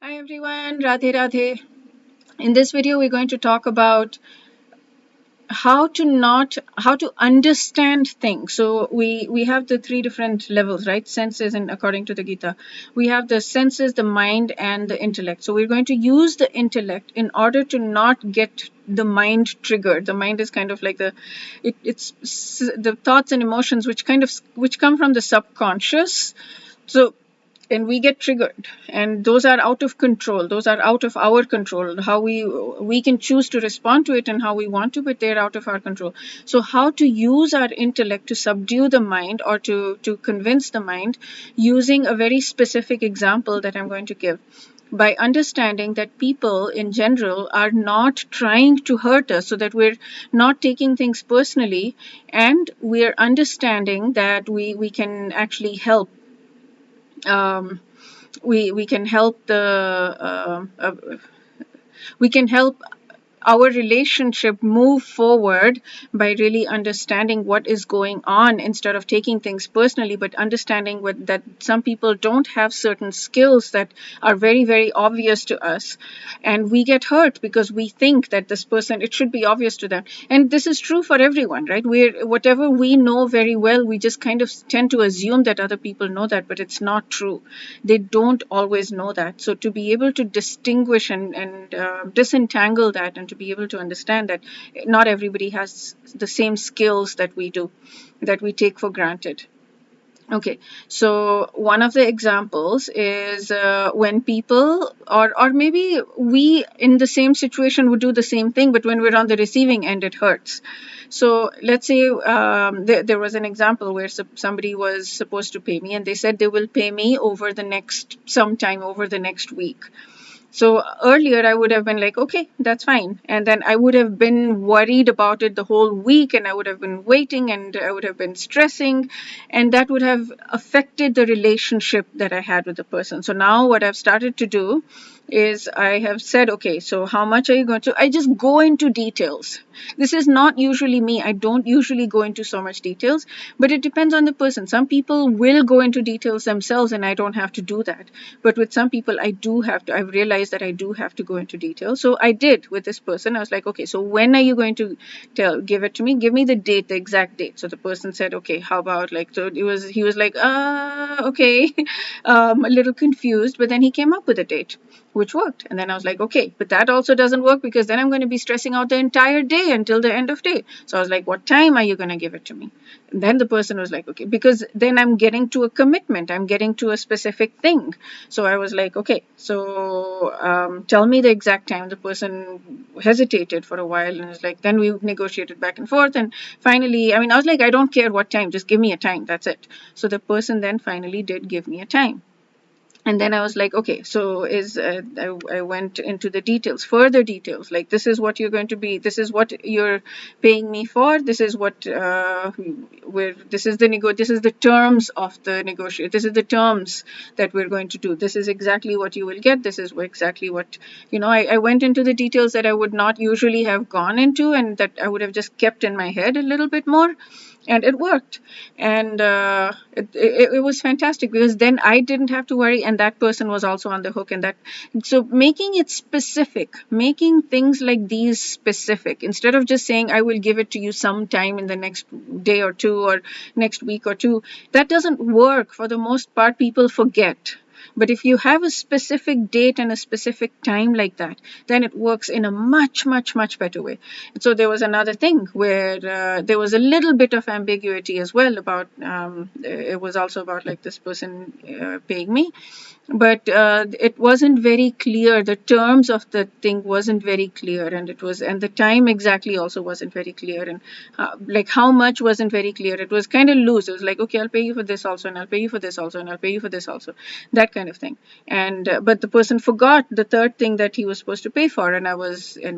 Hi everyone, Radhe Radhe. In this video, we're going to talk about how to understand things. So we have the three different levels, right? Senses, and according to the Gita, we have the senses, the mind, and the intellect. So we're going to use the intellect in order to not get the mind triggered. The mind is kind of like the thoughts and emotions which come from the subconscious. So and we get triggered, and those are out of control, those are out of our control. How we can choose to respond to it and how we want to, but they're out of our control. So how to use our intellect to subdue the mind, or to convince the mind, using a very specific example that I'm going to give, by understanding that people in general are not trying to hurt us, so that we're not taking things personally, and we're understanding that we can actually help. Um, we we can help the we can help our relationship move forward by really understanding what is going on, instead of taking things personally, but understanding that some people don't have certain skills that are very, very obvious to us, and we get hurt because we think that this person, it should be obvious to them. And this is true for everyone, right? We're Whatever we know very well, we just kind of tend to assume that other people know that, but it's not true. They don't always know that. So to be able to distinguish and disentangle that, and to be able to understand that not everybody has the same skills that we do, that we take for granted. Okay, so one of the examples is when people, or maybe we in the same situation would do the same thing, but when we're on the receiving end, it hurts. So let's say there was an example where somebody was supposed to pay me, and they said they will pay me over the next sometime over the next week. So earlier I would have been like, okay, that's fine. And then I would have been worried about it the whole week, and I would have been waiting, and I would have been stressing, and that would have affected the relationship that I had with the person. So now what I've started to do is I have said, okay, so how much are you going to? I just go into details. This is not usually me. I don't usually go into so much details, but it depends on the person. Some people will go into details themselves, and I don't have to do that. But with some people, I do have to. I've realized that I do have to go into detail. So I did with this person. I was like, okay, so when are you going to give it to me? Give me the date, the exact date. So the person said, okay, how about like, so he was like, okay, a little confused, but then he came up with a date which worked. And then I was like, okay, but that also doesn't work, because then I'm going to be stressing out the entire day until the end of day. So I was like, what time are you going to give it to me? And then the person was like, okay, because then I'm getting to a commitment, I'm getting to a specific thing. So I was like, okay, so tell me the exact time. The person hesitated for a while, and was like, then we negotiated back and forth. And finally, I mean, I was like, I don't care what time, just give me a time, that's it. So the person then finally did give me a time. And then I was like, okay, so I went into the details, further details, like, this is what you're going to be, this is what you're paying me for, this is what where this is the terms of the negotiate, this is the terms that we're going to do, this is exactly what you will get, this is exactly what, I went into the details that I would not usually have gone into, and that I would have just kept in my head a little bit more. And it worked. And it was fantastic, because then I didn't have to worry, and that person was also on the hook. And that, so making it specific, making things like these specific, instead of just saying I will give it to you sometime in the next day or two, or next week or two, that doesn't work. For the most part, people forget. But if you have a specific date and a specific time like that, then it works in a much, much, much better way. So there was another thing where there was a little bit of ambiguity as well about, it was also about like this person paying me, but it wasn't very clear. The terms of the thing wasn't very clear, and the time exactly also wasn't very clear, and like how much wasn't very clear. It was kind of loose. It was like, okay, I'll pay you for this also, and I'll pay you for this also, and I'll pay you for this also, that kind of thing. And but the person forgot the third thing that he was supposed to pay for, and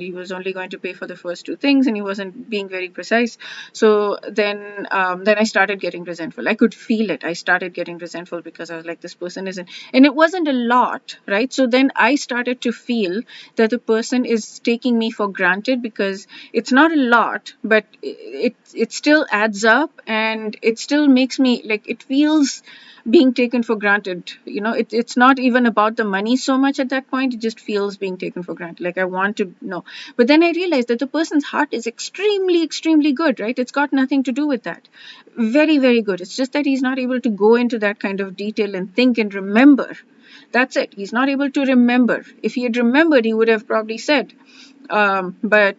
he was only going to pay for the first two things, and he wasn't being very precise. So then I started getting resentful. I could feel it. I started getting resentful, because I was like, this person isn't, and it wasn't a lot, right? So then I started to feel that the person is taking me for granted, because it's not a lot, but it still adds up, and it still makes me like, it feels being taken for granted. It's not even about the money so much at that point. It just feels being taken for granted, like I want to know. But then I realized that the person's heart is extremely, extremely good, right? It's got nothing to do with that. Very, very good. It's just that he's not able to go into that kind of detail and think and remember. That's it. He's not able to remember. If he had remembered, he would have probably said. But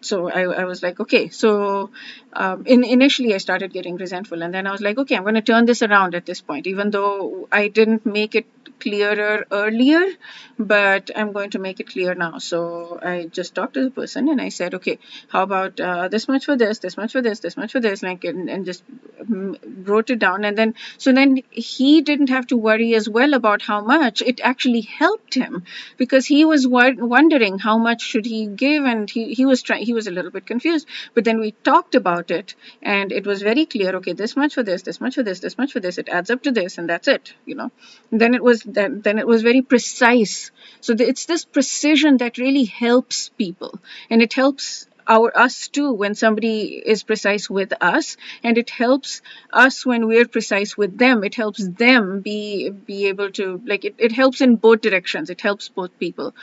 so I was like, okay. So initially I started getting resentful, and then I was like, okay, I'm going to turn this around at this point, even though I didn't make it clearer earlier, but I'm going to make it clear now. So I just talked to the person and I said, okay, how about this much for this much for this much for this, like, and just wrote it down. And then so then he didn't have to worry as well about how much. It actually helped him, because he was wondering how much should he give, and he was trying, he was a little bit confused. But then we talked about it, and it was very clear. Okay, this much for this much for this much for this, it adds up to this, and that's it. Then it was very precise. So it's this precision that really helps people, and it helps us too when somebody is precise with us, and it helps us when we're precise with them. It helps them be able to, like, it helps in both directions. It helps both people.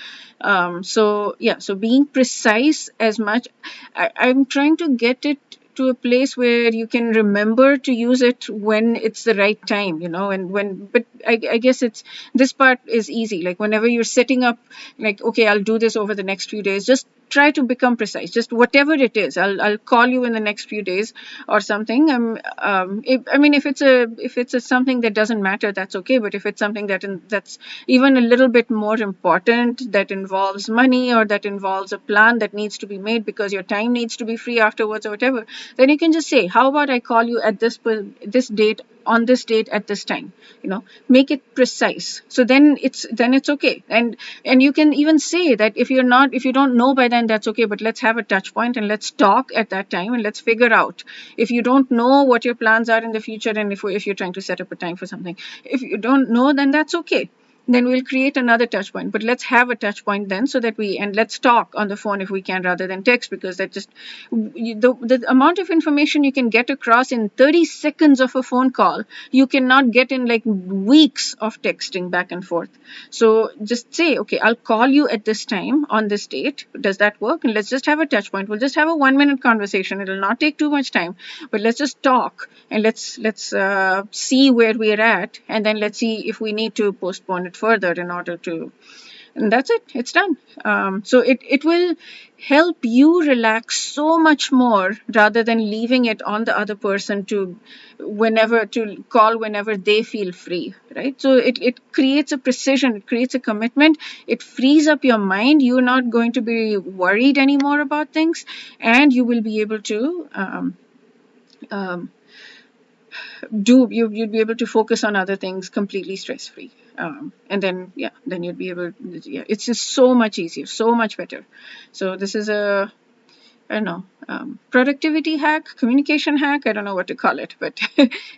So yeah, so being precise as much, I'm trying to get it to a place where you can remember to use it when it's the right time, and but I guess it's, this part is easy. Like whenever you're setting up, like, okay, I'll do this over the next few days, just try to become precise. Just whatever it is, I'll call you in the next few days or something. I mean, if it's a something that doesn't matter, that's okay. But if it's something that's even a little bit more important, that involves money, or that involves a plan that needs to be made because your time needs to be free afterwards or whatever, then you can just say, how about I call you at this date, on this date, at this time. Make it precise. So then it's okay. And you can even say that if you don't know by then, that's okay, but let's have a touch point and let's talk at that time, and let's figure out, if you don't know what your plans are in the future, and if you're trying to set up a time for something, if you don't know, then that's okay. Then we'll create another touch point, but let's have a touch point then, so that and let's talk on the phone if we can, rather than text, because that just, the amount of information you can get across in 30 seconds of a phone call, you cannot get in like weeks of texting back and forth. So just say, okay, I'll call you at this time on this date. Does that work? And let's just have a touch point. We'll just have a 1 minute conversation. It'll not take too much time, but let's just talk, and let's see where we're at, and then let's see if we need to postpone it further in order to, and that's it, it's done. So it will help you relax so much more, rather than leaving it on the other person to call whenever they feel free, right? So it creates a precision, it creates a commitment, it frees up your mind. You're not going to be worried anymore about things, and you will be able to um, you'd be able to focus on other things completely stress free. And then, yeah, then you'd be able, yeah, it's just so much easier, so much better. So this is a, I don't know, productivity hack, communication hack, I don't know what to call it, but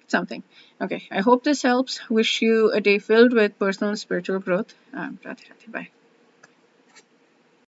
something. Okay, I hope this helps. Wish you a day filled with personal and spiritual growth. Radha, bye.